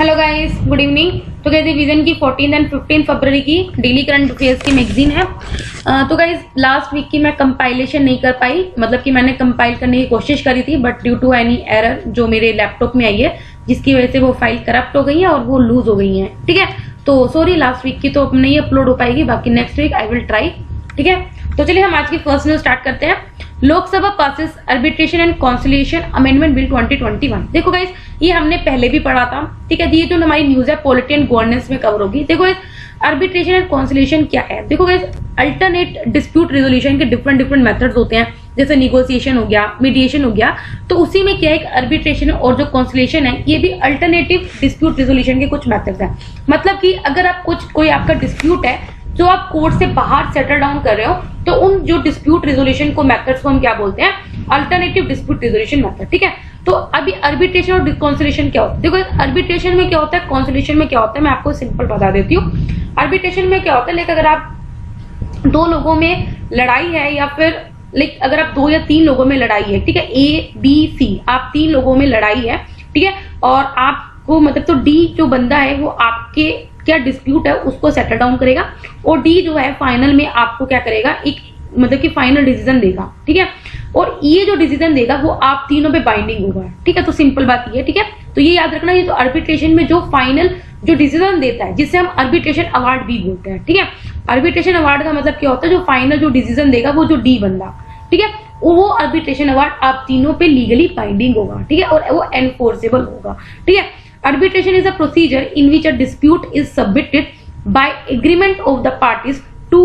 Hello guys, good evening. तो guys vision की 14 and 15 फरवरी की डेली करंट अफेयर्स की मैगजीन है। तो गाइस लास्ट वीक की मैं कंपाइलेशन नहीं कर पाई, मतलब कि मैंने कंपाइल करने की कोशिश करी थी but due to any error जो मेरे लैपटॉप में आई है जिसकी वजह से वो फाइल करप्ट हो गई है और वो लूज हो गई है। ठीक है, तो सॉरी लास्ट वीक की तो नहीं अपलोड हो पाएगी, बाकी next week I will try. ठीक है, तो चलिए हम आज की फर्स्ट न्यूज स्टार्ट करते हैं। Lok Sabha passes arbitration and conciliation amendment bill 2021। देखो गाइस ये हमने पहले भी पढ़ा था। ठीक है, ये जो हमारी न्यूज है पॉलिटी एंड गवर्नेंस में कवर होगी। देखो गाइस आर्बिट्रेशन एंड कॉन्सिलिएशन क्या है। देखो गाइस अल्टरनेट डिस्प्यूट रेजोल्यूशन के डिफरेंट मेथड्स होते हैं, जैसे निगोसिएशन हो गया, मीडिएशन हो गया। तो उसी में क्या है, आर्बिट्रेशन और जो कॉन्सिलिएशन है ये भी अल्टरनेटिव डिस्प्यूट रेजोल्यूशन के कुछ मेथड्स हैं। मतलब कि अगर आप कोई आपका डिस्प्यूट है जो आप कोर्ट से बाहर सेटल डाउन कर रहे हो, तो उन जो डिस्प्यूट रेजोल्यूशन को मेथड्स को हम क्या बोलते हैं, अल्टरनेटिव डिस्प्यूट रेजोल्यूशन मेथड। ठीक है, तो अभी आर्बिट्रेशन और कॉन्सिलिएशन क्या होता है। देखो आर्बिट्रेशन में क्या होता है, कॉन्सिलिएशन में क्या होता है, मैं आपको सिंपल बता देती हूँ। आर्बिट्रेशन में क्या होता है, अगर आप दो लोगों में लड़ाई है या फिर अगर आप 2 या 3 लोगों में लड़ाई है, ठीक है, ए बी सी आप 3 लोगों में लड़ाई है, ठीक है, और आपको मतलब तो डी जो बंदा है वो आपके क्या डिस्प्यूट है उसको सेटल डाउन करेगा और डी जो है फाइनल में आपको क्या करेगा, एक मतलब कि फाइनल डिसीजन देगा। ठीक है, और ये जो डिसीजन देगा वो आप तीनों पे बाइंडिंग होगा। ठीक है, तो सिंपल बात ये है। ठीक है, तो ये याद रखना, ये जो आर्बिट्रेशन में जो फाइनल जो डिसीजन देता है जिससे हम आर्बिट्रेशन अवार्ड भी बोलते हैं। ठीक है, आर्बिट्रेशन अवार्ड का मतलब क्या होता है, जो फाइनल जो डिसीजन देगा वो जो डी बंदा, ठीक है, वो आर्बिट्रेशन अवार्ड आप तीनों पे लीगली बाइंडिंग होगा। ठीक है, और वो एनफोर्सेबल होगा। ठीक है, arbitration is a procedure in which a dispute is submitted by agreement of the parties to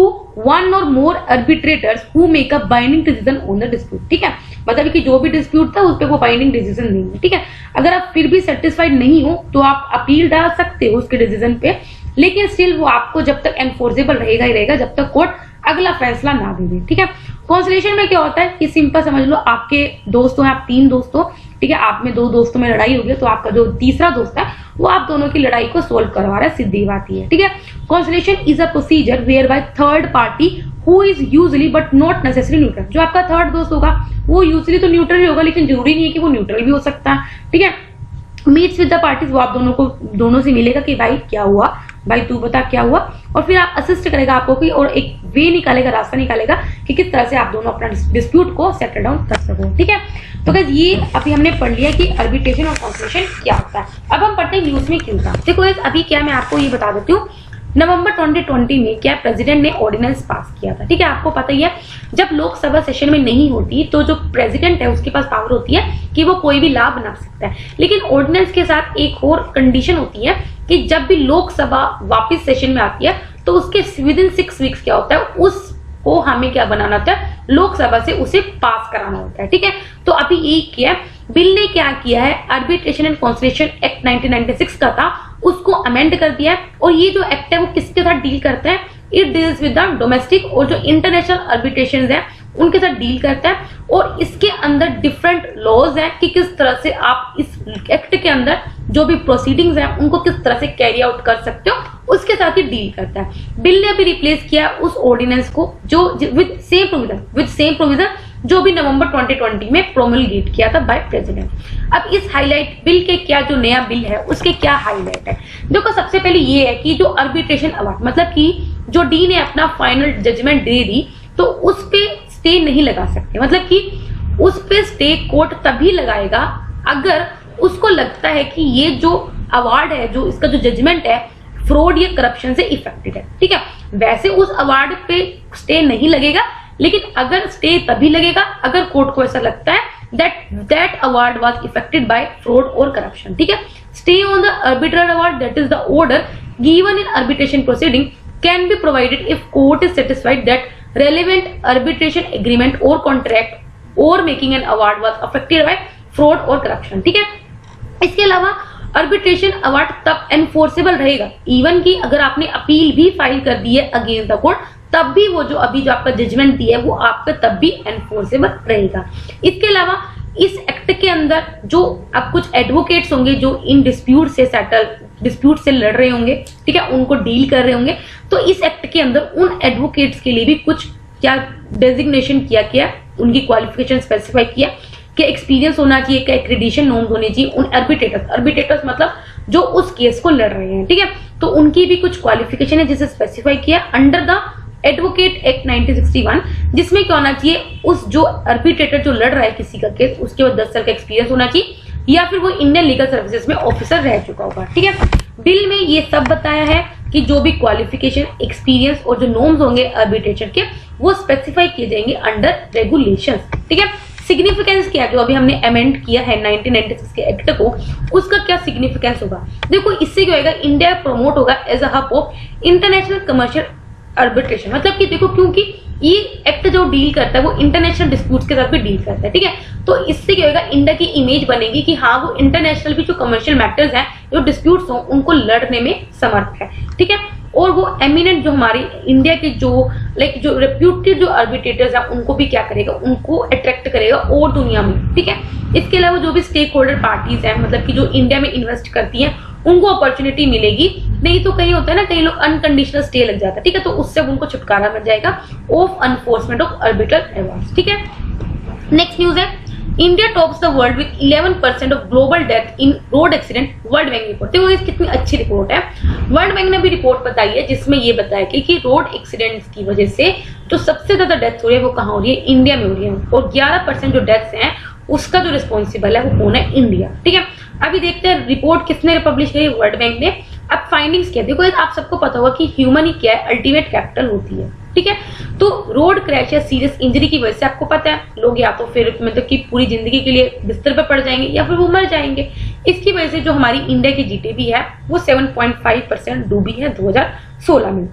one or more arbitrators who make a binding decision on the dispute। ठीक है, मतलब कि जो भी डिस्प्यूट था उस पे वो बाइंडिंग डिसीजन देंगे। ठीक है, अगर आप फिर भी सेटिस्फाइड नहीं हो तो आप अपील डाल सकते हो उसके डिसीजन पे, लेकिन स्टिल वो आपको जब तक एनफोर्सेबल रहेगा ही रहेगा जब तक कोर्ट अगला फैसला ना दे दे। ठीक है, कॉन्सिलिएशन में क्या होता है कि सिंपल समझ लो, आपके दोस्त हो, आप 3 दोस्त हो, ठीक है, आप में 2 दोस्तों में लड़ाई होगी तो आपका जो तीसरा दोस्त है वो आप दोनों की लड़ाई को सोल्व करवा रहा है, सीधी बात ही है। ठीक है, conciliation is a procedure where by third party who is usually but not necessary neutral. जो आपका थर्ड दोस्त होगा वो यूजुअली तो न्यूट्रल ही होगा, लेकिन जरूरी नहीं है कि वो न्यूट्रल भी हो सकता है। ठीक है, मीट्स विद द पार्टीज, वो आप दोनों से मिलेगा कि भाई क्या हुआ, भाई तू बता क्या हुआ, और फिर आप असिस्ट करेगा आपको कि और एक वे निकालेगा, रास्ता निकालेगा कि किस तरह से आप दोनों अपना डिस्प्यूट को सेटल डाउन कर सको। ठीक है, तो गाइस ये अभी हमने पढ़ लिया कि आर्बिट्रेशन और कॉन्सिलिएशन क्या होता है। अब हम पढ़ते हैं न्यूज में क्यों था। देखो गाइस अभी क्या मैं आपको ये बता देती हूँ, नवंबर 2020 में क्या प्रेसिडेंट ने ऑर्डिनेंस पास किया था। ठीक है, आपको पता ही है जब लोकसभा सेशन में नहीं होती तो जो प्रेसिडेंट है उसके पास पावर होती है कि वो कोई भी लॉ बना सकता है, लेकिन ऑर्डिनेंस के साथ एक और कंडीशन होती है कि जब भी लोकसभा वापस सेशन में आती है तो उसके विदिन 6 वीक्स क्या होता है, उसको हमें क्या बनाना होता है, लोकसभा से उसे पास कराना होता है। ठीक है, तो अभी यही किया बिल ने क्या किया है, आर्बिट्रेशन एंड कॉन्सिलिएशन एक्ट 1996 का था उसको अमेंड कर दिया है। और ये जो एक्ट है वो किसके साथ डील करता है, it deals with the domestic और जो इंटरनेशनल आर्बिट्रेशन है उनके साथ डील करता है, और इसके अंदर डिफरेंट लॉज है कि किस तरह से आप इस एक्ट के अंदर जो भी प्रोसीडिंग्स हैं उनको किस तरह से कैरी आउट कर सकते हो, उसके साथ ही डील करता है। बिल ने अभी रिप्लेस किया उस ऑर्डिनेंस को जो विद सेम प्रोविजन जो भी नवंबर 2020 में प्रोमलगेट किया था बाय प्रेसिडेंट। अब इस हाईलाइट बिल के क्या जो नया बिल है उसके क्या हाईलाइट है, देखो सबसे पहले ये है कि जो आर्बिट्रेशन अवार्ड मतलब कि जो डी ने अपना फाइनल जजमेंट दे दी तो उस पे स्टे नहीं लगा सकते। मतलब कि उस पे स्टे कोर्ट तभी लगाएगा अगर उसको लगता है कि ये जो अवार्ड है, जो इसका जो जजमेंट है फ्रॉड या करप्शन से इफेक्टेड है। ठीक है, वैसे उस अवार्ड पे स्टे नहीं लगेगा, लेकिन अगर स्टे तभी लगेगा अगर कोर्ट को ऐसा लगता है that award was affected by fraud और करप्शन। ठीक है, stay on the arbitral award that is the order given in arbitration proceeding can be provided if court is satisfied that relevant arbitration agreement or contract or making an award was affected by fraud or corruption। ठीक है, इसके अलावा arbitration award तब enforceable रहेगा even कि अगर आपने appeal भी फाइल कर दी है अगेंस्ट द कोर्ट, तब भी वो जो अभी जो आपका जजमेंट दिया है वो आपका तब भी एनफोर्सेबल रहेगा। इसके अलावा इस एक्ट के अंदर जो अब कुछ एडवोकेट्स होंगे जो इन डिस्प्यूट से लड़ रहे होंगे, ठीक है, उनको डील कर रहे होंगे, तो इस एक्ट के अंदर उन एडवोकेट्स के लिए भी कुछ क्या डेजिग्नेशन किया गया, उनकी क्वालिफिकेशन स्पेसिफाई किया, क्या एक्सपीरियंस होना चाहिए, क्या एक्रेडिशन नॉर्म्स होनी चाहिए उन आर्बिट्रेटर्स मतलब जो उस केस को लड़ रहे हैं, ठीक है। तो उनकी भी कुछ क्वालिफिकेशन है जिसे स्पेसिफाई किया अंडर द एडवोकेट एक्ट 1961, जिसमें क्या होना चाहिए, उस जो आर्बिट्रेटर जो लड़ रहा है किसी का केस, उसके बाद 10 साल का एक्सपीरियंस होना चाहिए या फिर वो इंडियन लीगल सर्विसेज में ऑफिसर रह चुका होगा, ठीक है। बिल में ये सब बताया है कि जो भी क्वालिफिकेशन, एक्सपीरियंस और जो नॉर्म्स होंगे आर्बिट्रेटर के, वो स्पेसिफाई किए जाएंगे अंडर रेगुलेशंस, ठीक है। सिग्निफिकेंस क्या है, जो अभी हमने अमेंड किया है 1996 के एक्ट को, उसका क्या सिग्निफिकेंस होगा? देखो, इससे क्या होगा, इंडिया प्रमोट होगा as a hub of international commercial arbitration. मतलब कि देखो, क्योंकि ये एक्ट जो डील करता है वो इंटरनेशनल डिस्प्यूट्स के साथ भी डील करता है, ठीक है। तो इससे क्या होगा, इंडिया की इमेज बनेगी कि हाँ, वो इंटरनेशनल भी जो कमर्शियल मैटर्स हैं, जो डिस्प्यूट्स हो, उनको लड़ने में समर्थ है, ठीक है। और वो एमिनेंट जो हमारी इंडिया के जो जो रेप्यूटेड जो आर्बिट्रेटर्स हैं, उनको भी क्या करेगा, उनको अट्रैक्ट करेगा और दुनिया में, ठीक है। इसके अलावा जो भी स्टेक होल्डर पार्टीज हैं, मतलब कि जो इंडिया में इन्वेस्ट करती हैं, उनको अपॉर्चुनिटी मिलेगी। नहीं तो कहीं होता है ना, कई लोग अनकंडीशनल स्टे लग जाता है, ठीक है। तो उससे उनको छुटकारा मिल जाएगा ऑफ अनफोर्समेंट ऑफ आर्बिट्रल अवार्ड्स, ठीक है। नेक्स्ट न्यूज है, India tops the world with 11% of global death in road accident, world bank report. देखो ये कितनी अच्छी रिपोर्ट है। वर्ल्ड बैंक ने भी रिपोर्ट बताई है जिसमें ये बताया कि रोड एक्सीडेंट्स की वजह से जो सबसे ज्यादा डेथ हो रही है वो कहाँ हो रही है, इंडिया में हो रही है। और 11% जो डेथ्स हैं उसका जो रिस्पॉन्सिबल है वो कौन है, इंडिया, ठीक है। अभी देखते हैं रिपोर्ट किसने पब्लिश करी, वर्ल्ड बैंक ने। अब फाइंडिंग्स क्या, देखो आप सबको पता होगा कि ह्यूमन ही क्या है, अल्टीमेट कैपिटल होती है, ठीक है। तो रोड क्रैश या सीरियस इंजरी की वजह से आपको पता है लोग या तो फिर मतलब कि पूरी जिंदगी के लिए बिस्तर पर पड़ जाएंगे या फिर वो मर जाएंगे। इसकी वजह से जो हमारी इंडिया की जीडीपी है वो 7.5% डूबी है 2016 में।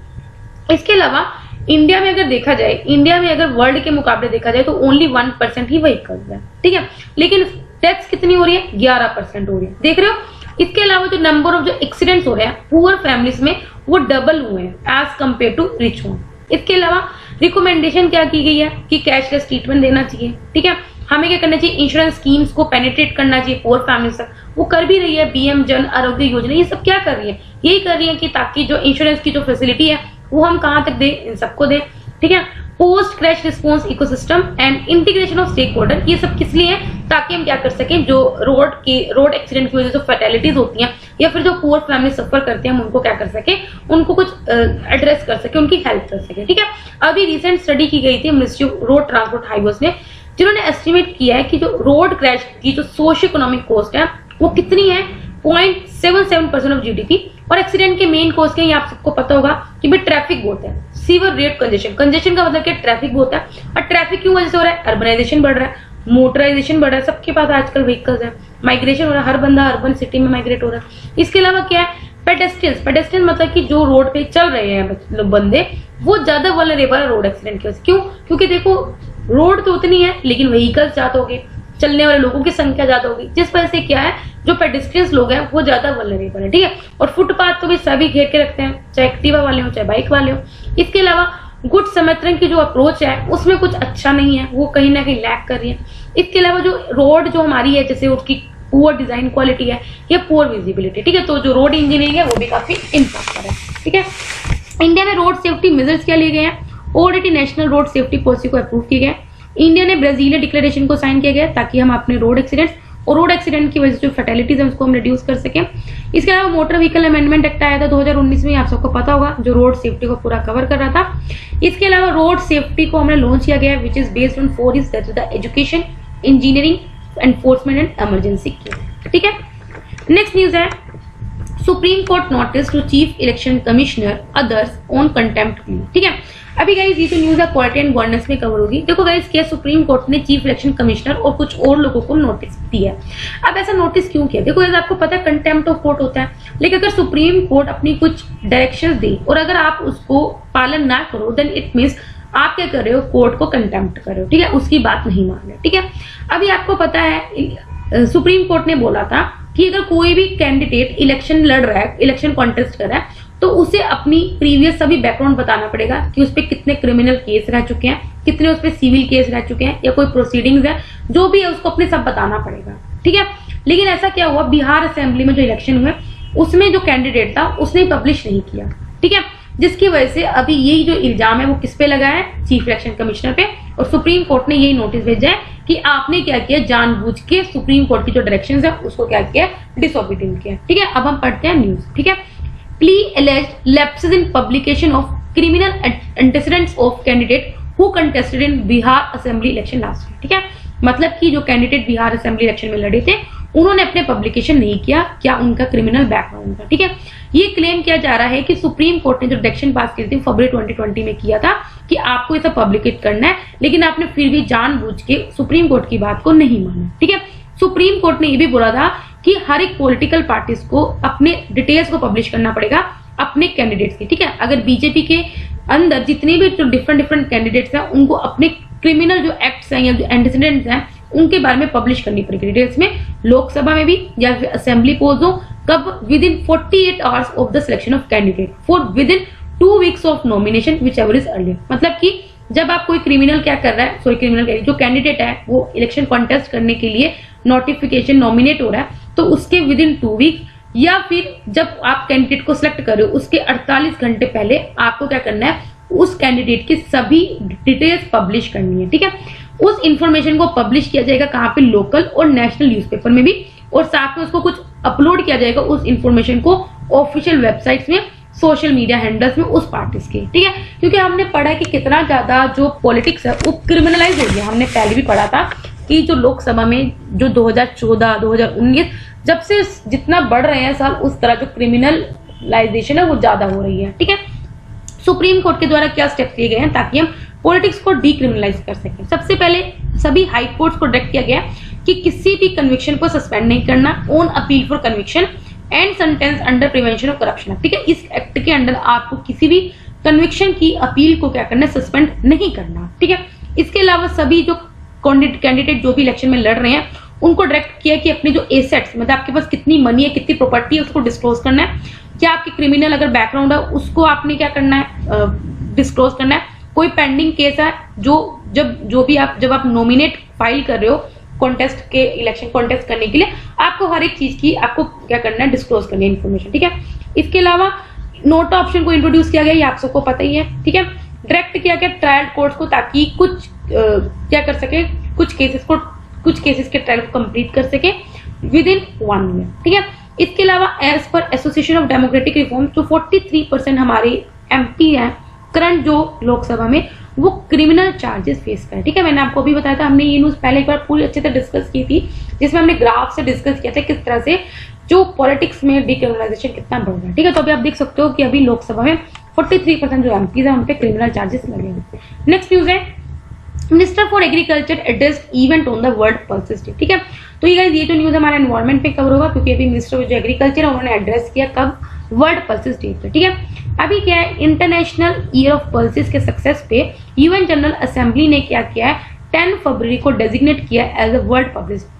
इसके अलावा इंडिया में अगर देखा जाए, इंडिया में अगर वर्ल्ड के मुकाबले देखा जाए तो ओनली 1% ही व्हीकल्स है, ठीक है। लेकिन डेथ्स कितनी हो रही है, 11% हो रही है, देख रहे हो। इसके अलावा जो नंबर ऑफ जो एक्सीडेंट्स हो रहे हैं पुअर फैमिलीज में, वो डबल हुए हैं as compare to rich one. इसके अलावा रिकमेंडेशन क्या की गई है कि कैशलेस ट्रीटमेंट देना चाहिए, ठीक है। हमें क्या करना चाहिए, इंश्योरेंस स्कीम्स को पेनिट्रेट करना चाहिए पुअर फैमिलीज तक। वो कर भी रही है, बीएम जन आरोग्य योजना, ये सब क्या कर रही है, यही कर रही है कि ताकि जो इंश्योरेंस की जो फैसिलिटी है वो हम कहां तक दे, इन सबको दे, ठीक है। Post crash response ecosystem and integration of stakeholder, ये सब किस लिए है, ताकि हम क्या कर सकें, जो रोड एक्सीडेंट की वजह से फैटेलिटीज होती हैं या फिर जो पुअर फैमिली सफर करते हैं, हम उनको क्या कर सके, उनको कुछ एड्रेस कर सके, उनकी हेल्प कर सके, ठीक है। अभी रिसेंट स्टडी की गई थी ministry of road transport highways में, जिन्होंने एस्टिमेट किया है कि जो रोड क्रैश की जो सोशियो इकोनॉमिक कॉस्ट है वो कितनी है, 0.77% ऑफ जीडीपी। और एक्सीडेंट के मेन कॉज क्या है, आप सबको पता होगा कि भाई ट्रैफिक बहुत है, सीवर रेट कंजेशन। कंजेशन का मतलब क्या, ट्रैफिक बहुत है। और ट्रैफिक क्यों वजह से हो रहा है, अर्बनाइजेशन बढ़ रहा है, मोटराइजेशन बढ़ रहा है, सबके पास आजकल व्हीकल्स है, माइग्रेशन हो रहा है, हर बंदा अर्बन सिटी में माइग्रेट हो रहा है। इसके अलावा क्या है, पेडेस्ट्रियंस मतलब कि जो रोड पे चल रहे हैं बंदे, वो ज्यादा वल्नरेबल है रोड एक्सीडेंट की वजह से। क्यों, क्योंकि देखो रोड तो उतनी है लेकिन व्हीकल्स ज्यादा हो गए, चलने वाले लोगों की संख्या ज्यादा होगी, जिस वजह से क्या है, जो पेडेस्ट्रियंस लोग हैं वो ज्यादा वल्नरेबल है, ठीक है। और फुटपाथ तो भी सभी घेर के रखते हैं, चाहे एक्टिवा वाले हो चाहे बाइक वाले हो। इसके अलावा गुड समर्थन की जो अप्रोच है उसमें कुछ अच्छा नहीं है, वो कहीं ना कहीं लैक कर रही है। इसके अलावा जो रोड जो हमारी है, जैसे उसकी पुअर डिजाइन क्वालिटी है या पुअर विजिबिलिटी, ठीक है। तो जो रोड इंजीनियरिंग है वो भी काफी इम्प्रॉपर है, ठीक है। इंडिया में रोड सेफ्टी मेजर्स क्या लिए गए हैं, already national road safety policy को अप्रूव किया गया। इंडिया ने ब्राजीलिया डिक्लेरेशन को साइन किया गया ताकि हम अपने रोड एक्सीडेंट्स और रोड एक्सीडेंट की वजह से जो फैटेलिटीज है उसको हम रिड्यूस कर सकें। इसके अलावा मोटर व्हीकल अमेंडमेंट एक्ट आया था 2019 में, आप सबको पता होगा, जो रोड सेफ्टी को पूरा कवर कर रहा था। इसके अलावा रोड सेफ्टी को हमने लॉन्च किया गया, which is based on 4 E's, that is the education, engineering, enforcement and emergency care, ठीक है। नेक्स्ट न्यूज है, Supreme Court notice to chief election commissioner others on contempt plea, ठीक है। अभी गाइस ये जो न्यूज है क्वालिटी एंड गवर्नेंस में कवर होगी। देखो गाइस, क्या सुप्रीम कोर्ट ने चीफ इलेक्शन कमिश्नर और कुछ और लोगों को नोटिस दिया। अब ऐसा नोटिस क्यों किया, देखो गाइस आपको पता है कंटेम्प्ट ऑफ कोर्ट होता है, लेकिन अगर सुप्रीम कोर्ट अपनी कुछ डायरेक्शंस दे और अगर आप उसको पालन ना करो, देन इट मीन्स आप क्या कर रहे हो, कोर्ट को कंटेम्प्ट कर रहे हो, ठीक है, उसकी बात नहीं मान रहे, ठीक है। अभी आपको पता है सुप्रीम कोर्ट ने बोला था कि अगर कोई भी कैंडिडेट इलेक्शन लड़ रहा है, इलेक्शन कॉन्टेस्ट कर रहा है, तो उसे अपनी प्रीवियस सभी बैकग्राउंड बताना पड़ेगा कि उस पर कितने क्रिमिनल केस रह चुके हैं, कितने उस पर सिविल केस रह चुके हैं या कोई प्रोसीडिंग्स है, जो भी है उसको अपने सब बताना पड़ेगा, ठीक है। लेकिन ऐसा क्या हुआ, बिहार असेंबली में जो इलेक्शन हुए उसमें जो कैंडिडेट था उसने पब्लिश नहीं किया, ठीक है, जिसकी वजह से अभी यही जो इल्जाम है वो किस पे लगा है, चीफ इलेक्शन कमिश्नर पे। और सुप्रीम कोर्ट ने यही नोटिस भेजा है कि आपने क्या किया, जानबूझ के सुप्रीम कोर्ट की जो डायरेक्शंस है उसको क्या किया, डिसओबीडियंट किया। ठीक है, अब हम पढ़ते हैं न्यूज। ठीक है, plea alleged lapses in publication of criminal antecedents of candidate who contested in Bihar assembly election last year. ठीक है, मतलब कि जो कैंडिडेट बिहार असेंबली इलेक्शन में लड़े थे उन्होंने अपने पब्लिकेशन नहीं किया, क्या उनका क्रिमिनल बैकग्राउंड था। ठीक है, ये क्लेम किया जा रहा है कि सुप्रीम कोर्ट ने जो डायरेक्शन पास की थी फरवरी 2020 में किया था कि आपको इसे पब्लिकेट करना है, लेकिन आपने फिर भी जानबूझ के सुप्रीम कोर्ट की बात को नहीं माना। ठीक है, सुप्रीम कोर्ट ने यह भी बोला था कि हर एक पॉलिटिकल पार्टीज को अपने डिटेल्स को पब्लिश करना पड़ेगा अपने कैंडिडेट्स की। ठीक है, अगर बीजेपी के अंदर जितने भी जो डिफरेंट कैंडिडेट्स हैं उनको अपने क्रिमिनल जो एक्ट्स हैं या जो एंटेसिडेंट्स हैं उनके बारे में पब्लिश करनी पड़ेगी डिटेल्स में, लोकसभा में भी या फिर असेंबली पोल्स हो, कब with in 48 hours of the selection of candidate for with in 2 weeks of nomination which ever is earlier. मतलब कि जब आप कोई क्रिमिनल क्या कर रहा है, सॉरी क्रिमिनल जो कैंडिडेट है वो इलेक्शन कॉन्टेस्ट करने के लिए नोटिफिकेशन नॉमिनेट हो रहा है तो उसके विद इन 2 वीक्स या फिर जब आप कैंडिडेट को सिलेक्ट कर रहे हो उसके 48 घंटे पहले आपको क्या करना है, उस कैंडिडेट की सभी डिटेल्स पब्लिश करनी है। ठीक है, उस इंफॉर्मेशन को पब्लिश किया जाएगा कहाँ पे, लोकल और नेशनल न्यूज़पेपर में भी, और साथ में उसको कुछ अपलोड किया जाएगा उस इंफॉर्मेशन को ऑफिशियल वेबसाइट्स में, सोशल मीडिया हैंडल्स में उस पार्टीज के। ठीक है, क्योंकि हमने पढ़ा है कि कितना ज्यादा जो पॉलिटिक्स है वो क्रिमिनलाइज हो गया। हमने पहले भी पढ़ा था कि जो लोकसभा में जो 2014 2019 जब से जितना बढ़ रहे हैं साल उस तरह जो क्रिमिनलाइजेशन है वो ज्यादा हो रही है। ठीक है, सुप्रीम कोर्ट के द्वारा क्या स्टेप्स लिए गए हैं ताकि हम पॉलिटिक्स को डीक्रिमिनलाइज कर सकें। सबसे पहले सभी हाई कोर्ट्स को डायरेक्ट किया गया कि किसी भी कन्विक्शन को सस्पेंड नहीं करना on appeal for conviction and sentence under prevention of corruption. ठीक है, इस एक्ट के अंडर आपको किसी भी कन्विक्शन की अपील को क्या करना है, सस्पेंड नहीं करना। ठीक है, इसके अलावा सभी जो कैंडिडेट जो भी इलेक्शन में लड़ रहे हैं उनको डायरेक्ट किया कि अपने जो एसेट्स मतलब आपके पास कितनी मनी है, कितनी प्रॉपर्टी है, उसको डिस्क्लोज करना है। क्या आपके क्रिमिनल अगर बैकग्राउंड है उसको आपने क्या करना है, डिस्क्लोज करना है। कोई पेंडिंग केस है जब आप नॉमिनेट फाइल कर रहे हो कॉन्टेस्ट के इलेक्शन कॉन्टेस्ट करने के लिए, आपको हर एक चीज की आपको क्या करना है, डिस्क्लोज करनी है इन्फॉर्मेशन। ठीक है, इसके अलावा नोटा ऑप्शन को इंट्रोड्यूस किया गया, ये आप सबको पता ही है। ठीक है, डायरेक्ट किया गया ट्रायल कोर्ट्स को ताकि कुछ क्या कर सके, कुछ केसेस के ट्रायल को कंप्लीट कर सके विद इन 1 ईयर। ठीक है, इसके अलावा as per association of democratic reform जो 43% हमारे एमपी हैं करंट जो लोकसभा में वो क्रिमिनल चार्जेस फेस करें। ठीक है, मैंने आपको अभी बताया था, हमने ये न्यूज पहले एक बार पूरी अच्छे से डिस्कस की थी जिसमें हमने ग्राफ से डिस्कस किया था किस तरह से जो पॉलिटिक्स में डिक्रिमिनलाइजेशन कितना बढ़ रहा है। ठीक है, तो अभी आप देख सकते हो कि अभी लोकसभा में 43% जो एमपीज है उन पे क्रिमिनल चार्जेस लगे हुए। नेक्स्ट न्यूज है, minister for agriculture addressed event on the world pulses day. ठीक है, तो ये जो न्यूज हमारा एनवायरमेंट पे कवर होगा क्योंकि अभी मिनिस्टर जो एग्रीकल्चर है उन्होंने एड्रेस किया कब, वर्ल्ड पल्सेस डे पे। ठीक है, अभी क्या है, इंटरनेशनल ईयर ऑफ पल्सेस के सक्सेस पे यूएन जनरल असेंबली ने क्या किया है, 10 फरवरी को डेजिग्नेट किया as a world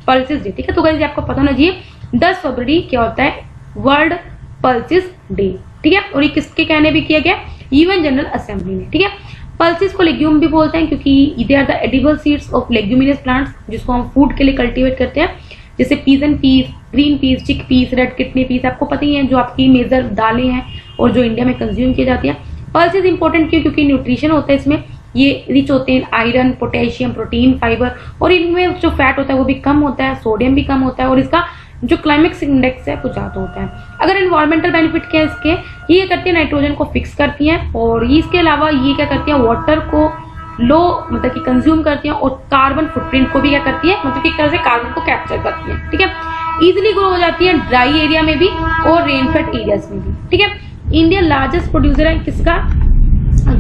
pulses day. ठीक है, तो गाइस आपको पता होना चाहिए 10 फरवरी क्या होता है, वर्ल्ड पल्सेस डे। ठीक है, और ये किसके कहने भी किया गया, यूएन जनरल असेंबली ने। ठीक है, पल्सेस को लेग्यूम भी बोलते हैं क्योंकि they are the edible seeds of leguminous plants जिसको हम फूड के लिए कल्टीवेट करते हैं, जैसे pigeon peas, green peas, chick peas, red kidney peas, आपको पता ही है जो आपकी मेजर दालें हैं और जो इंडिया में कंज्यूम की जाती है। पल्सेस इंपॉर्टेंट क्यों, क्योंकि न्यूट्रिशन होता है इसमें, ये रिच होते हैं आयरन, पोटेशियम, प्रोटीन, फाइबर, और इनमें जो फैट होता है वो भी कम होता है, सोडियम भी कम होता है, और इसका जो क्लाइमेक्स इंडेक्स है वो ज्यादा होता है। अगर एनवायरमेंटल बेनिफिट क्या है इसके, ये करती है नाइट्रोजन को फिक्स करती हैं, और इसके अलावा ये क्या करती है, वाटर को लो मतलब कि कंज्यूम करती हैं, और कार्बन फुटप्रिंट को भी क्या करती है, मतलब कि एक तरह से कार्बन को कैप्चर करती है। ठीक है, इजिली ग्रो हो जाती है ड्राई एरिया में भी और रेनफेड एरियाज में भी। ठीक है, इंडिया लार्जेस्ट प्रोड्यूसर है किसका,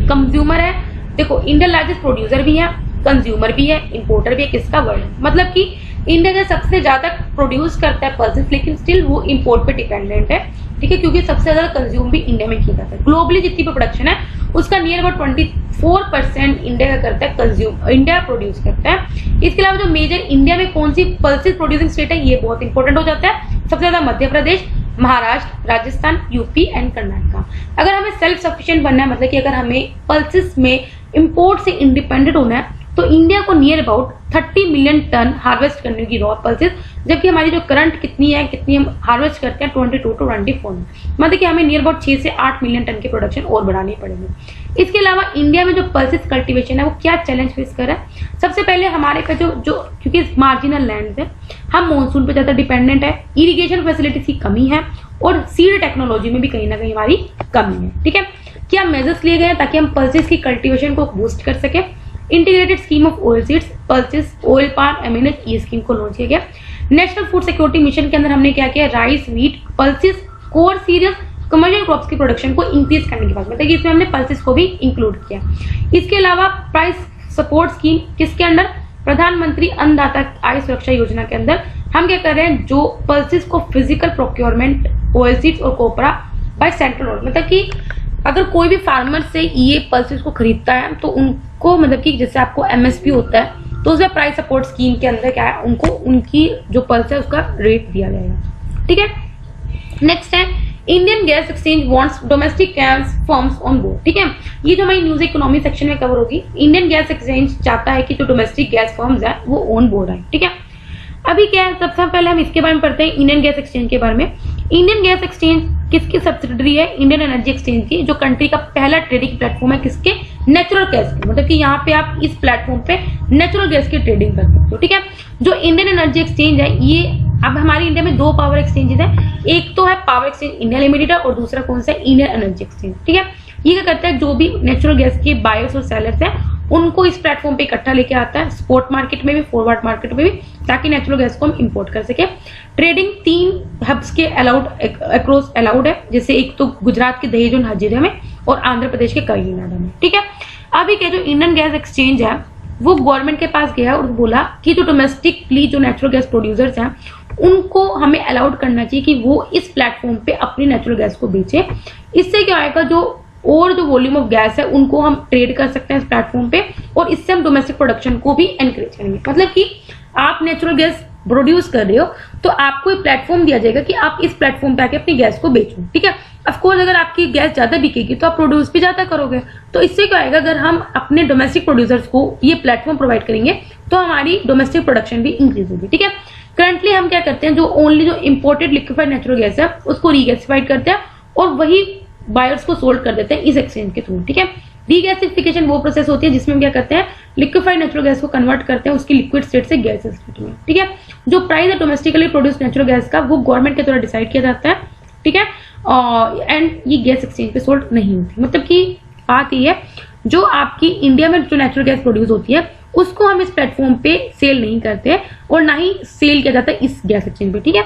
कंज्यूमर है। देखो इंडिया लार्जेस्ट प्रोड्यूसर भी है, कंज्यूमर भी है, इंपोर्टर भी है, किसका, वर्ल्ड। मतलब कि इंडिया का सबसे ज्यादा प्रोड्यूस करता है पल्सेस, लेकिन स्टिल वो इंपोर्ट पे डिपेंडेंट है। ठीक है, क्योंकि सबसे ज्यादा कंज्यूम भी इंडिया में किया जाता है। ग्लोबली जितनी भी प्रोडक्शन है उसका नियर अबाउट 24% इंडिया का करता है, कंज्यूम इंडिया प्रोड्यूस करता है। इसके अलावा जो मेजर इंडिया में कौन सी पल्सेस प्रोड्यूसिंग स्टेट है ये बहुत इंपॉर्टेंट हो जाता है। सबसे ज्यादा मध्य प्रदेश, महाराष्ट्र, राजस्थान, यूपी एंड कर्नाटका। अगर हमें सेल्फ सफिशिएंट बनना है, मतलब कि अगर हमें पल्सेस में इंपोर्ट से इंडिपेंडेंट होना है, तो इंडिया को near about 30 million ton harvest करने की रॉ पल्सेस जबकि हमारी जो करंट कितनी हम हार्वेस्ट करते हैं 22 to 24 में, मतलब कि हमें नियर अबाउट 6 से 8 मिलियन टन की प्रोडक्शन और बढ़ानी पड़ेगी। इसके अलावा इंडिया में जो पल्सेस कल्टीवेशन है वो क्या चैलेंज फेस कर रहा है? सबसे पहले हमारे पे जो क्योंकि मार्जिनल लैंड है, हम मानसून पे ज्यादा डिपेंडेंट है, इरिगेशन फैसिलिटीज की कमी है और सीड टेक्नोलॉजी में भी कहीं ना कहीं हमारी कमी है। ठीक है, क्या मेजर्स लिए गए हैं ताकि हम पल्सेस की कल्टीवेशन को बूस्ट कर सके? Integrated scheme of oil seeds, pulses, oil palm, eminent, ये स्कीम को लॉन्च किया गया। नेशनल फूड सिक्योरिटी मिशन के अंदर हमने क्या किया? Rice, wheat, pulses, core cereals, commercial crops की प्रोडक्शन को इंक्रीज करने की बात, मतलब इसमें हमने पल्सेस को भी इंक्लूड किया। इसके अलावा प्राइस सपोर्ट स्कीम किसके अंडर? प्रधानमंत्री अन्नदाता आय सुरक्षा योजना के अंदर हम क्या कर रहे हैं? जो पल्सेस को फिजिकल प्रोक्योरमेंट ऑयल सीड्स और कोपरा बाय सेंट्रल गवर्नमेंट, मतलब कि अगर कोई भी फार्मर से ये पल्सेस को खरीदता है तो उनको, मतलब कि जैसे आपको एमएसपी होता है तो उसमें प्राइस सपोर्ट स्कीम के अंदर क्या है, उनको उनकी जो पल्स है उसका रेट दिया जाएगा। ठीक है, नेक्स्ट है Indian gas exchange wants domestic gas firms on board. ठीक है, ये जो हमारी न्यूज इकोनॉमी सेक्शन में कवर होगी। इंडियन गैस एक्सचेंज चाहता है कि जो डोमेस्टिक गैस फर्म्स है वो ऑन बोर्ड आए। ठीक है, अभी क्या है, सबसे पहले हम इसके बारे में पढ़ते हैं, इंडियन गैस एक्सचेंज के बारे में। इंडियन गैस एक्सचेंज किसकी सब्सिडरी है? इंडियन एनर्जी एक्सचेंज की, जो कंट्री का पहला ट्रेडिंग प्लेटफॉर्म है किसके? नेचुरल गैस के, मतलब कि यहाँ पे आप इस प्लेटफॉर्म पे नेचुरल गैस की ट्रेडिंग कर सकते हो। ठीक है, जो इंडियन एनर्जी एक्सचेंज है, ये अब हमारे इंडिया में 2 पावर एक्सचेंजेस है, एक तो है पावर एक्सचेंज इंडिया लिमिटेड और दूसरा कौन सा? Indian energy exchange. ठीक है, ये क्या करता है? जो भी नेचुरल गैस के बायर्स और सेलर्स हैं उनको इस प्लेटफॉर्म पे इकट्ठा लेके आता है, स्पॉट मार्केट में भी, फॉरवर्ड मार्केट में भी, ताकि नेचुरल गैस को हम इंपोर्ट कर सके। ट्रेडिंग 3 हब्स के अक्रॉस अलाउड है, जैसे एक तो गुजरात के दहेज और हाजिरा में और आंध्र प्रदेश के काकीनाडा में। ठीक है, अभी क्या जो इंडियन गैस एक्सचेंज है वो गवर्नमेंट के पास गया और बोला कि जो डोमेस्टिकली जो नेचुरल गैस प्रोड्यूसर्स हैं उनको हमें अलाउड करना चाहिए कि वो इस प्लेटफॉर्म पे अपनी नेचुरल गैस को बेचे। इससे क्या आएगा, जो वॉल्यूम ऑफ गैस है उनको हम ट्रेड कर सकते हैं इस प्लेटफॉर्म पे और इससे हम डोमेस्टिक प्रोडक्शन को भी एनकरेज करेंगे। मतलब कि आप नेचुरल गैस प्रोड्यूस कर रहे हो तो आपको एक प्लेटफॉर्म दिया जाएगा कि आप इस प्लेटफॉर्म पे आके अपनी गैस को बेचो। ठीक है, ऑफकोर्स अगर आपकी गैस ज्यादा बिकेगी तो आप प्रोड्यूस भी ज्यादा करोगे, तो इससे क्या आएगा, अगर हम अपने डोमेस्टिक प्रोड्यूसर्स को ये प्लेटफॉर्म प्रोवाइड करेंगे तो हमारी डोमेस्टिक प्रोडक्शन भी इंक्रीज होगी। ठीक है, करंटली हम क्या करते हैं, जो ओनली जो इंपोर्टेड लिक्विफाइड नेचुरल गैस है उसको रीगैसिफाइड करते हैं और वही बायर्स को सोल्ड कर देते हैं इस एक्सचेंज के थ्रू। ठीक है, रीगैसिफिकेशन वो प्रोसेस होती है जिसमें हम क्या करते हैं, लिक्विफाइड नेचुरल गैस को कन्वर्ट करते हैं उसकी लिक्विड स्टेट से गैस स्टेट में। ठीक है, जो प्राइस है डोमेस्टिकली प्रोड्यूस नेचुरल गैस का वो गवर्नमेंट के द्वारा डिसाइड किया जाता है। ठीक है, एंड ये गैस एक्सचेंज पे सोल्ड नहीं होती। मतलब कि बात ये है, जो आपकी इंडिया में जो नेचुरल गैस प्रोड्यूस होती है उसको हम इस प्लेटफॉर्म पे सेल नहीं करते और ना ही सेल किया जाता है इस गैस एक्सचेंज पे। ठीक है,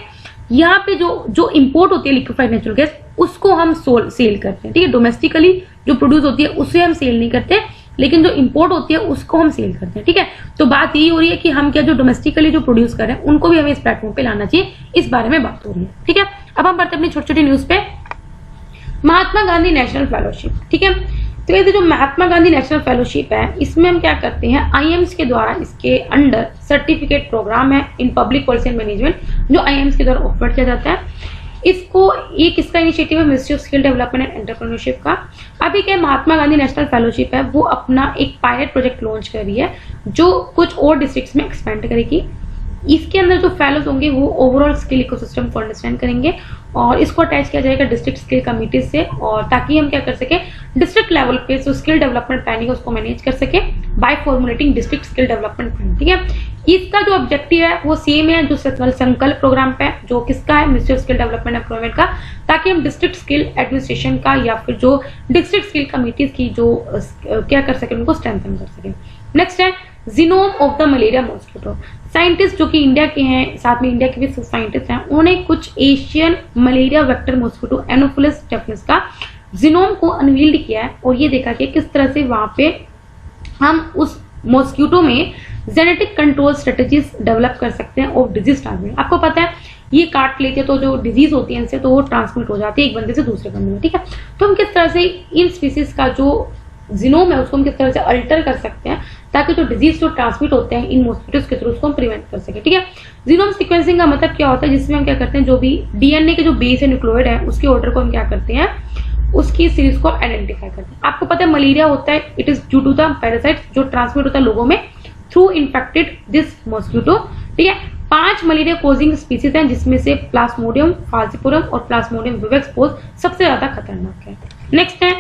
यहाँ पे जो इंपोर्ट होती है लिक्विफाइड नेचुरल गैस उसको हम सेल करते हैं। ठीक है, डोमेस्टिकली जो प्रोड्यूस होती है उसे हम सेल नहीं करते, लेकिन जो इंपोर्ट होती है उसको हम सेल करते हैं। ठीक है, तो बात यही हो रही है कि हम क्या जो डोमेस्टिकली जो प्रोड्यूस कर रहे हैं उनको भी हमें इस प्लेटफॉर्म पे लाना चाहिए, इस बारे में बात हो रही है। ठीक है, अब हम बढ़ते हैं अपनी छोटी छोटी न्यूज पे। Mahatma Gandhi national fellowship. ठीक है, तो ये जो महात्मा गांधी नेशनल फेलोशिप है इसमें हम क्या करते हैं, आईएम्स के द्वारा इसके अंडर सर्टिफिकेट प्रोग्राम है in public policy and management जो आईएम्स के द्वारा ऑफर किया जाता है। इसको ये किसका इनिशिएटिव है, ministry of skill development and entrepreneurship का। अभी क्या महात्मा गांधी नेशनल फेलोशिप है वो अपना एक पायलट प्रोजेक्ट लॉन्च कर रही है जो कुछ और डिस्ट्रिक्ट्स में एक्सपेंड करेगी। इसके अंदर जो फेलोज होंगे वो ओवरऑल स्किल इकोसिस्टम को अंडरस्टैंड करेंगे और इसको अटैच किया जाएगा डिस्ट्रिक्ट स्किल कमिटी से, और ताकि हम क्या कर सके, डिस्ट्रिक्ट लेवल पे जो स्किल डेवलपमेंट प्लानिंग है उसको मैनेज कर सके by formulating district skill development plan. ठीक है, इसका जो ऑब्जेक्टिव है वो सेम है जो संकल्प प्रोग्राम पे जो किसका है, ministry of skill development employment का, ताकि हम डिस्ट्रिक्ट स्किल एडमिनिस्ट्रेशन का या फिर जो डिस्ट्रिक्ट स्किल कमिटीज की जो क्या कर सके उनको स्ट्रेंथन कर सके। नेक्स्ट है genome of the malaria mosquito. Scientist जो कि इंडिया के हैं, साथ में इंडिया के भी साइंटिस्ट हैं, उन्होंने कुछ Asian malaria vector mosquito anopheles stephensi का जीनोम को अनवील्ड किया है और ये देखा कि किस तरह से वहां पे हम उस मॉस्किटो में जेनेटिक कंट्रोल स्ट्रेटेजीज डेवलप कर सकते हैं ऑफ डिजीज ट्रांसमिट। आपको पता है ये काट लेते हैं तो जो डिजीज होती है इनसे तो वो ट्रांसमिट हो जाती है एक बंदे से दूसरे बंदे में। ठीक है, तो हम किस तरह से इन स्पीसीज का जो जीनोम है उसको हम किस तरह से अल्टर कर सकते हैं ताकि जो डिजीज जो ट्रांसमिट होते हैं इन मॉस्किटोज के थ्रू उसको हम प्रिवेंट कर सके। ठीक है, जीनोम सीक्वेंसिंग का मतलब क्या होता है, जिसमें हम क्या करते हैं जो भी डीएनए के जो बेस है न्यूक्लियोइड है उसके ऑर्डर को हम क्या करते हैं, उसकी सीरीज को आइडेंटिफाई करते हैं। आपको पता है मलेरिया होता है, it is due to the parasite जो ट्रांसमिट होता है लोगों में थ्रू इन्फेक्टेड दिस मॉस्किटो। ठीक है, 5 मलेरिया कोजिंग स्पीसीज हैं, जिसमें से प्लाज्मोडियम फाल्सिपोरम और प्लाज्मोडियम विवेक्स सबसे ज्यादा खतरनाक है। नेक्स्ट है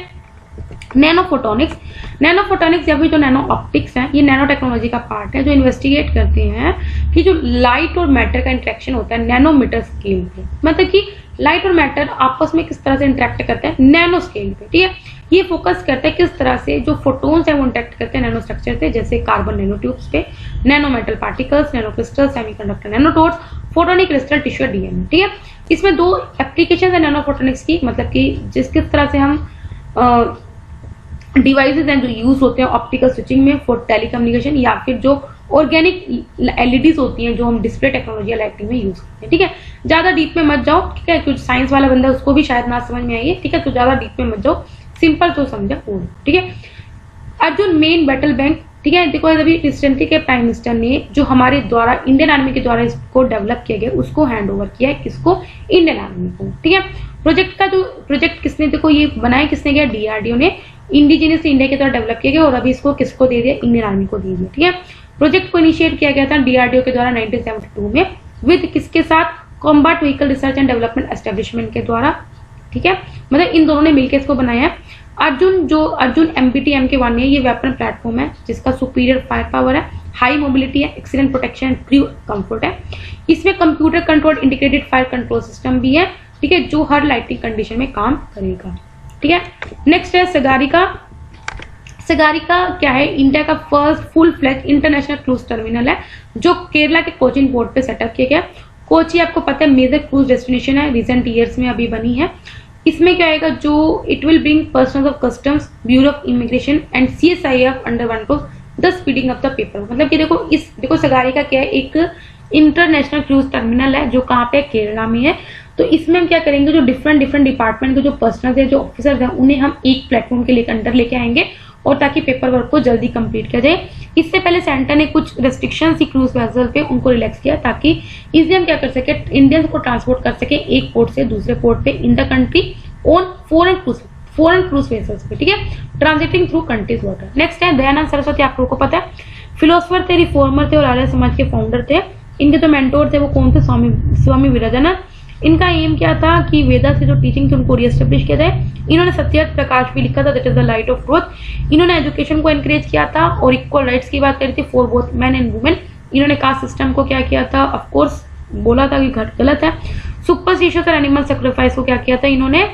नैनोफोटोनिक्स। नैनोफोटोनिक्स या फिर जो नैनो ऑप्टिक्स है, ये नैनो टेक्नोलॉजी का पार्ट है जो इन्वेस्टिगेट करते हैं कि जो लाइट और मैटर का इंटरेक्शन होता है नैनोमीटर स्केल पे, मतलब कि लाइट और मैटर आपस में किस तरह से इंटरेक्ट करते हैं नैनो स्केल पे। ठीक है, ये फोकस करते हैं किस तरह से जो फोटोन्स है वो इंटरेक्ट करते हैं नैनो स्ट्रक्चर से, जैसे कार्बन नैनो ट्यूब्स पे, nano metal particles, nano crystal, semiconductor nanorods, photonic crystal, tissue, DNA. ठीक है, इसमें 2 एप्लीकेशन है नैनो फोटोनिक्स की, मतलब कि किस तरह से हम डिवाइसेज हैं जो यूज होते हैं ऑप्टिकल स्विचिंग में फॉर टेलीकम्युनिकेशन, या फिर जो ऑर्गेनिक एलईडीज होती हैं जो हम डिस्प्ले टेक्नोलॉजी या लाइटिंग में यूज करते हैं। ठीक है, ज्यादा डीप में मत जाओ, ठीक है, कुछ साइंस वाला बंदा उसको भी शायद ना समझ में आइए। ठीक है, तो ज्यादा डीप में मत जाओ, सिंपल तो समझा वो। ठीक है, अर्जुन मेन बैटल बैंक। ठीक है, देखो अभी रिसेंटली के प्राइम मिनिस्टर ने जो हमारे द्वारा इंडियन आर्मी के द्वारा इसको डेवलप किया गया उसको हैंड ओवर किया है, किसको, इंडियन आर्मी को। ठीक है, प्रोजेक्ट किसने, देखो ये बनाया किसने गया, डीआरडीओ ने, इंडिजिनियस इंडिया के द्वारा डेवलप किया गया और अभी इसको किसको दे दिया, इंडियन आर्मी को दे दिया। ठीक है, प्रोजेक्ट को इनिशिएट किया गया था डीआरडीओ के द्वारा 1972 में, विद किसके साथ, combat vehicle research and development establishment के द्वारा। ठीक है, मतलब इन दोनों ने मिलकर इसको बनाया है। अर्जुन एमपीटी MK1 है, ये वेपन प्लेटफॉर्म है जिसका सुपीरियर फायर पावर है, हाई मोबिलिटी है, एक्सीलेंट प्रोटेक्शन, क्रू कंफर्ट है। इसमें computer controlled integrated fire control system भी है। ठीक है, जो हर लाइटिंग कंडीशन में काम करेगा। ठीक है, नेक्स्ट है सगारिका। सगारिका क्या है, इंडिया का first full flag international cruise terminal है जो केरला के कोचिन पोर्ट पे सेटअप किया गया। कोची आपको पता है मेजर क्रूज डेस्टिनेशन है, रिसेंट ईयर्स में अभी बनी है। इसमें क्या आएगा, जो it will bring personal of customs, bureau of immigration and CSIF under one roof the speeding of the paper. मतलब कि देखो सगारिका क्या है, एक इंटरनेशनल क्रूज टर्मिनल है जो कहाँ पे, केरला में है। तो इसमें हम क्या करेंगे, जो डिफरेंट डिपार्टमेंट के जो पर्सनल है, जो ऑफिसर्स हैं, उन्हें हम एक प्लेटफॉर्म के लिए अंडर लेके आएंगे और ताकि पेपर वर्क को जल्दी कंप्लीट किया जाए। इससे पहले सेंटर ने कुछ रेस्ट्रिक्शन थी क्रूज वेसल पे, उनको रिलैक्स किया ताकि इजिली हम क्या कर सके, इंडियंस को ट्रांसपोर्ट कर सके एक पोर्ट से दूसरे पोर्ट पे in the country on foreign cruise vessels पे। ठीक है, transiting through countries water. Next है दयानंद सरस्वती, आप लोगों को पता है फिलोसफर थे, रिफॉर्मर थे और आर्य समाज के फाउंडर थे। इनके जो मेंटोर थे वो कौन थे, स्वामी विवेकानंद। इनका एम क्या था कि वेदा से जो टीचिंग थी उनको रीएस्टेब्लिश किया जाए। इन्होंने सत्यार्थ प्रकाश भी लिखा था, that is the light of truth. इन्होंने एजुकेशन को एनकरेज किया था और इक्वल राइट्स की बात करी थी for both man and women. इन्होंने कास्ट सिस्टम को क्या किया था, ऑफ कोर्स बोला था कि गलत है। सुपरस्टिशियस और एनिमल सेक्रीफाइस को क्या किया था, इन्होंने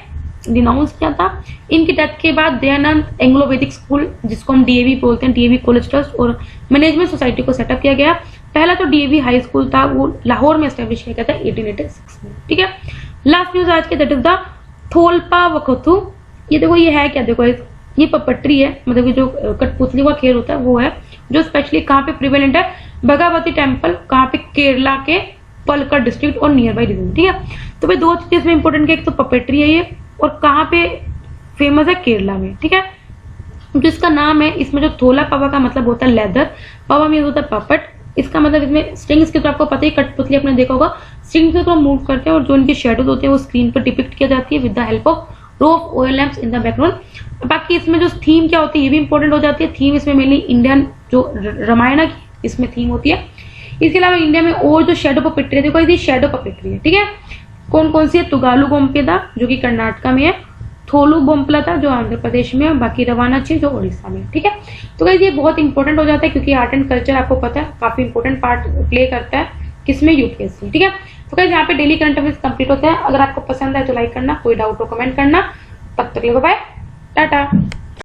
डिनाउंस किया था। इनकी डेथ के बाद दयानंद एंग्लो वैदिक स्कूल, जिसको हम DAV बोलते हैं, DAV कॉलेज ट्रस्ट और मैनेजमेंट सोसाइटी को सेटअप किया गया। पहला जो DAV हाई स्कूल था वो लाहौर में एस्टेब्लिश किया गया था 1886 में। ठीक है, लास्ट न्यूज आज के, दैट इज द थोलपा वखथु। ये देखो ये है क्या, देखो ये पपट्री है, मतलब जो कठपुतली का खेल होता है वो है, जो स्पेशली कहाँ पे प्रिवेलेंट है, भगवती टेम्पल, कहाँ पे, केरला के पलक्कड़ डिस्ट्रिक्ट और नियर बाई रीजन। ठीक है, तो भाई 2 चीज में इंपॉर्टेंट है, एक तो पपेट्री है ये, और कहाँ पे फेमस है, केरला में। ठीक है, जो इसका नाम है, इसमें जो थोला पावा का मतलब होता है लेदर, पावा में होता है पपट। इसका मतलब इसमें स्ट्रिंग्स के तो आपको पता ही, कठपुतली आपने देखा होगा, स्ट्रिंग्स को मूव करते हैं और जो इनके शेडोज होते हैं वो स्क्रीन पर डिपिक्ट किया जाती है with the help of row of oil lamps in the background. बाकी इसमें जो थीम क्या होती है ये भी इंपॉर्टेंट हो जाती है। थीम इसमें मेनली इंडियन जो रामायण की इसमें थीम होती है। इसके अलावा इंडिया में और जो शेडो पपेट्री है, देखो ये शेडो पपेट्री है। ठीक है, कौन कौन सी है, तुगालू गोम्पेदा जो कि कर्नाटका में है, थोलू बोम्पला था जो आंध्र प्रदेश में है, बाकी रवानाची जो उड़ीसा में। ठीक है, तो गाइस ये बहुत इंपॉर्टेंट हो जाता है क्योंकि आर्ट एंड कल्चर आपको पता है काफी इंपॉर्टेंट पार्ट प्ले करता है किसमें, UPSC। ठीक है, तो गाइस यहाँ पे डेली करंट अफेयर्स कंप्लीट होता है। अगर आपको पसंद है तो लाइक करना, कोई डाउट हो कमेंट करना। तब तक के लिए बाय, टाटा।